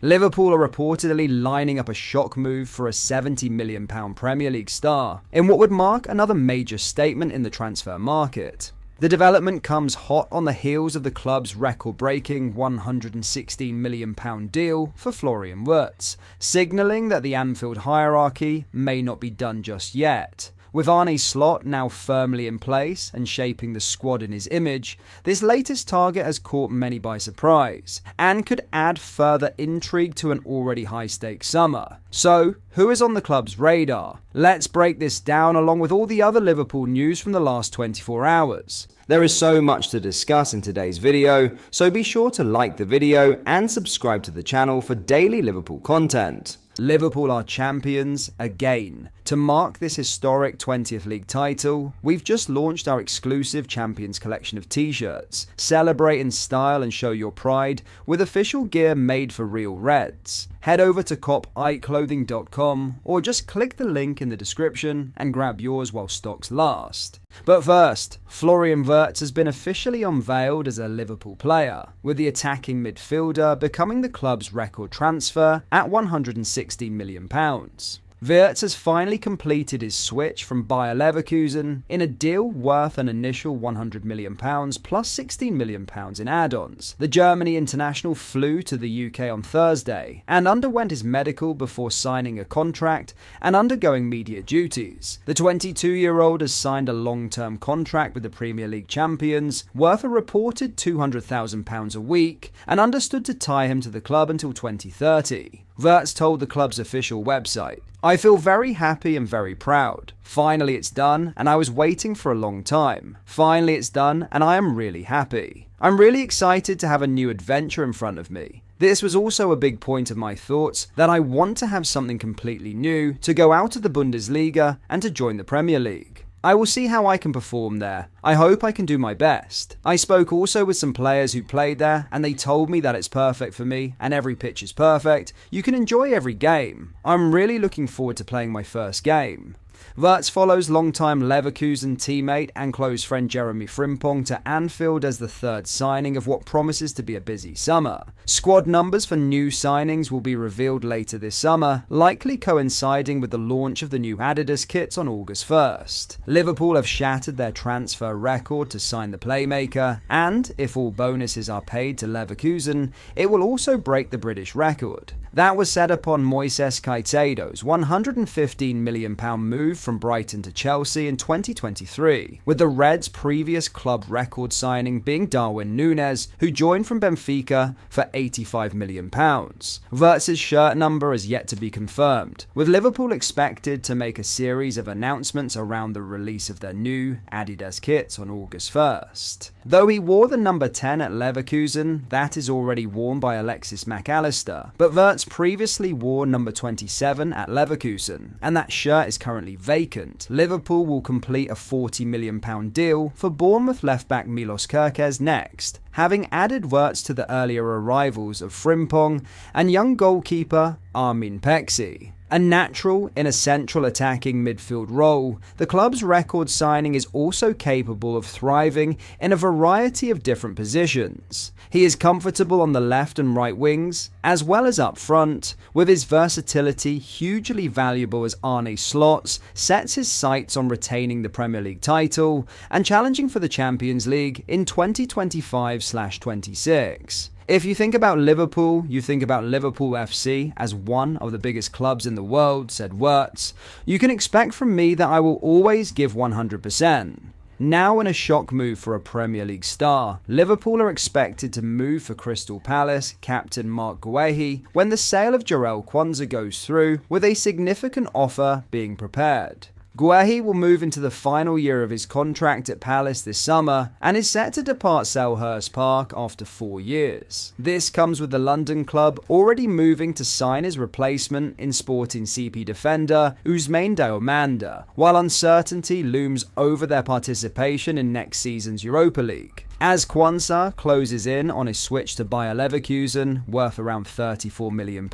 Liverpool are reportedly lining up a shock move for a £70 million Premier League star, in what would mark another major statement in the transfer market. The development comes hot on the heels of the club's record-breaking £116 million deal for Florian Vertz, signalling that the Anfield hierarchy may not be done just yet. With Arne Slot now firmly in place and shaping the squad in his image, this latest target has caught many by surprise, and could add further intrigue to an already high-stakes summer. So, who is on the club's radar? Let's break this down along with all the other Liverpool news from the last 24 hours. There is so much to discuss in today's video, so be sure to like the video and subscribe to the channel for daily Liverpool content. Liverpool are champions again. To mark this historic 20th league title, we've just launched our exclusive Champions collection of t-shirts. Celebrate in style and show your pride with official gear made for real Reds. Head over to copiclothing.com or just click the link in the description and grab yours while stocks last. But first, Florian Vertz has been officially unveiled as a Liverpool player, with the attacking midfielder becoming the club's record transfer at £160 million. Vertz has finally completed his switch from Bayer Leverkusen in a deal worth an initial £100 million plus £16 million in add-ons. The Germany international flew to the UK on Thursday and underwent his medical before signing a contract and undergoing media duties. The 22-year-old has signed a long-term contract with the Premier League Champions worth a reported £200,000 a week and understood to tie him to the club until 2030. Vertz told the club's official website, "I feel very happy and very proud. Finally it's done, and I was waiting for a long time. Finally it's done, and I am really happy. I'm really excited to have a new adventure in front of me. This was also a big point of my thoughts, that I want to have something completely new, to go out of the Bundesliga and to join the Premier League. I will see how I can perform there. I hope I can do my best. I spoke also with some players who played there, and they told me that it's perfect for me, and every pitch is perfect. You can enjoy every game. I'm really looking forward to playing my first game." Vertz follows longtime Leverkusen teammate and close friend Jeremy Frimpong to Anfield as the third signing of what promises to be a busy summer. Squad numbers for new signings will be revealed later this summer, likely coinciding with the launch of the new Adidas kits on August 1st. Liverpool have shattered their transfer record to sign the playmaker, and if all bonuses are paid to Leverkusen, it will also break the British record. That was set upon Moises Caicedo's £115 million move from Brighton to Chelsea in 2023, with the Reds' previous club record signing being Darwin Núñez, who joined from Benfica for £85 million. Vertz's shirt number is yet to be confirmed, with Liverpool expected to make a series of announcements around the release of their new Adidas kits on August 1st. Though he wore the number 10 at Leverkusen, that is already worn by Alexis Mac Allister, but Vertz previously wore number 27 at Leverkusen, and that shirt is currently vacant. Liverpool will complete a £40 million deal for Bournemouth left-back Milos Kerkez next, having added Vertz to the earlier arrivals of Frimpong and young goalkeeper Armin Pexi. A natural in a central attacking midfield role, the club's record signing is also capable of thriving in a variety of different positions. He is comfortable on the left and right wings, as well as up front, with his versatility hugely valuable as Arne Slot sets his sights on retaining the Premier League title and challenging for the Champions League in 2025/26. If you think about Liverpool, you think about Liverpool FC as one of the biggest clubs in the world, said Vertz. You can expect from me that I will always give 100%. Now in a shock move for a Premier League star, Liverpool are expected to move for Crystal Palace captain Mark Guehi when the sale of Jarell Quansah goes through, with a significant offer being prepared. Guehi will move into the final year of his contract at Palace this summer and is set to depart Selhurst Park after 4 years. This comes with the London club already moving to sign his replacement in Sporting CP defender Ousmane Diomanda, while uncertainty looms over their participation in next season's Europa League. As Quansah closes in on his switch to Bayer Leverkusen, worth around £34 million,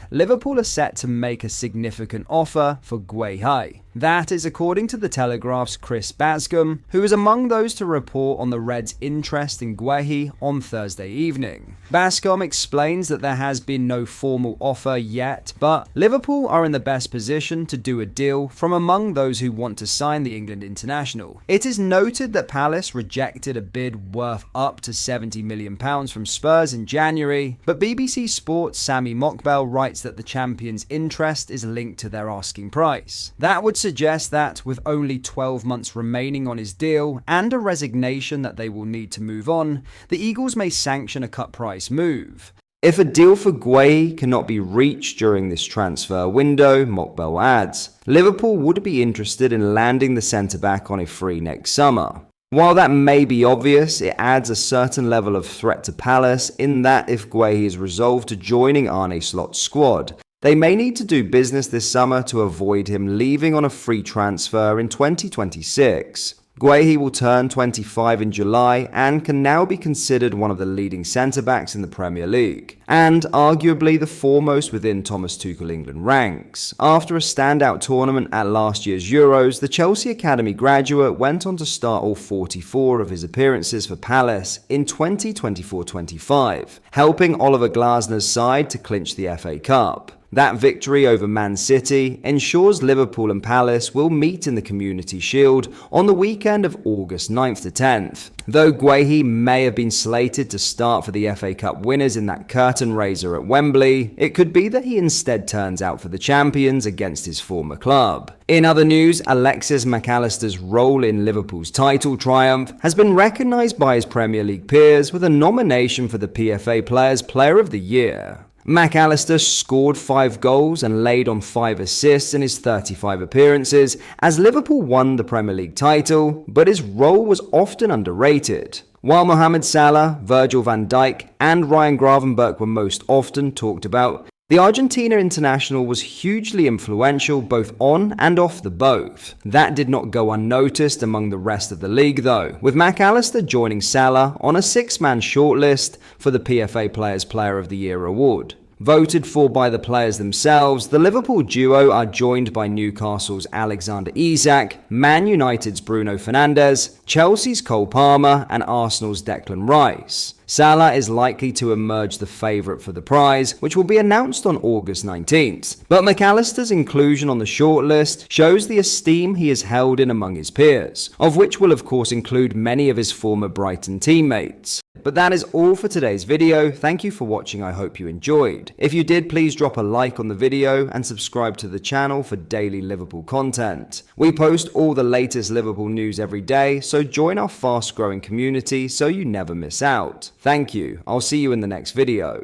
Liverpool are set to make a significant offer for Guehi. That is according to the Telegraph's Chris Bascom, who is among those to report on the Reds' interest in Guehi on Thursday evening. Bascom explains that there has been no formal offer yet, but Liverpool are in the best position to do a deal from among those who want to sign the England international. It is noted that Palace rejected a bid worth up to £70 million from Spurs in January, but BBC Sport's Sami Mokbel writes that the champions' interest is linked to their asking price. That would suggest that, with only 12 months remaining on his deal and a resignation that they will need to move on, the Eagles may sanction a cut price move. If a deal for Guehi cannot be reached during this transfer window, Mokbel adds, Liverpool would be interested in landing the centre-back on a free next summer. While that may be obvious, it adds a certain level of threat to Palace in that if Guehi is resolved to joining Arne Slot's squad, they may need to do business this summer to avoid him leaving on a free transfer in 2026. Guehi will turn 25 in July and can now be considered one of the leading centre-backs in the Premier League, and arguably the foremost within Thomas Tuchel England ranks. After a standout tournament at last year's Euros, the Chelsea Academy graduate went on to start all 44 of his appearances for Palace in 2024-25, helping Oliver Glasner's side to clinch the FA Cup. That victory over Man City ensures Liverpool and Palace will meet in the Community Shield on the weekend of August 9th to 10th. Though Guehi may have been slated to start for the FA Cup winners in that curtain raiser at Wembley, it could be that he instead turns out for the champions against his former club. In other news, Alexis Mac Allister's role in Liverpool's title triumph has been recognised by his Premier League peers with a nomination for the PFA Players' Player of the Year. Mac Allister scored 5 goals and laid on 5 assists in his 35 appearances as Liverpool won the Premier League title, but his role was often underrated. While Mohamed Salah, Virgil van Dijk and Ryan Gravenberch were most often talked about, the Argentina international was hugely influential both on and off the both. That did not go unnoticed among the rest of the league though, with Mac Allister joining Salah on a 6-man shortlist for the PFA Players' Player of the Year award. Voted for by the players themselves, the Liverpool duo are joined by Newcastle's Alexander Isak, Man United's Bruno Fernandes, Chelsea's Cole Palmer and Arsenal's Declan Rice. Salah is likely to emerge the favourite for the prize, which will be announced on August 19th. But Mac Allister's inclusion on the shortlist shows the esteem he is held in among his peers, of which will of course include many of his former Brighton teammates. But that is all for today's video. Thank you for watching, I hope you enjoyed. If you did, please drop a like on the video and subscribe to the channel for daily Liverpool content. We post all the latest Liverpool news every day, so join our fast growing community so you never miss out. Thank you, I'll see you in the next video.